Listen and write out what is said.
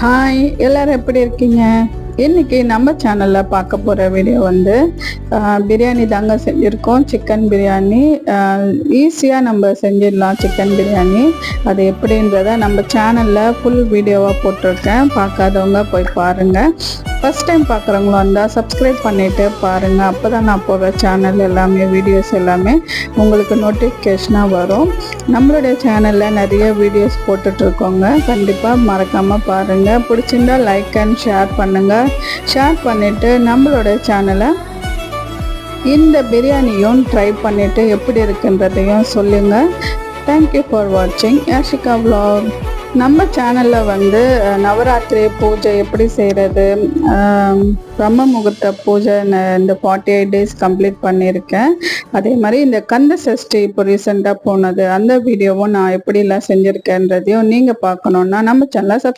Hi, எல்லாரும் எப்படி இருக்கீங்க? இன்னைக்கு நம்ம சேனல்ல பார்க்க போற வீடியோ வந்து பிரியாணி தாங்க செஞ்சுருக்கோம். சிக்கன் பிரியாணி ஈஸியாக நம்ம செஞ்சிடலாம். சிக்கன் பிரியாணி அது எப்படின்றத நம்ம சேனலில் ஃபுல் வீடியோவாக போட்டிருக்கேன். பார்க்காதவங்க போய் பாருங்கள். ஃபஸ்ட் டைம் பார்க்குறவங்களும் இருந்தால் சப்ஸ்கிரைப் பண்ணிவிட்டு பாருங்கள். அப்போ தான் நான் போடுற சேனல் எல்லாமே வீடியோஸ் எல்லாமே உங்களுக்கு நோட்டிஃபிகேஷனாக வரும். நம்மளுடைய சேனலில் நிறைய வீடியோஸ் போட்டுட்ருக்கோங்க. கண்டிப்பாக மறக்காமல் பாருங்கள். பிடிச்சிருந்தா லைக் அண்ட் ஷேர் பண்ணுங்கள். ஷேர் பண்ணிவிட்டு நம்மளுடைய சேனலை இந்த பிரியாணியும் ட்ரை பண்ணிவிட்டு எப்படி இருக்குன்றதையும் சொல்லுங்கள். தேங்க்யூ ஃபார் வாட்சிங் யாஷிகா vlog. நம்ம சேனலில் வந்து நவராத்திரி பூஜை எப்படி செய்கிறது, பிரம்ம முகூர்த்த பூஜை இந்த 48 days கம்ப்ளீட் பண்ணியிருக்கேன். அதே மாதிரி இந்த கந்த சஷ்டி இப்போ ரீசெண்டாக போனது அந்த வீடியோவும் நான் எப்படிலாம் செஞ்சுருக்கேன்றதையும் நீங்கள் பார்க்கணுன்னா நம்ம சேனலை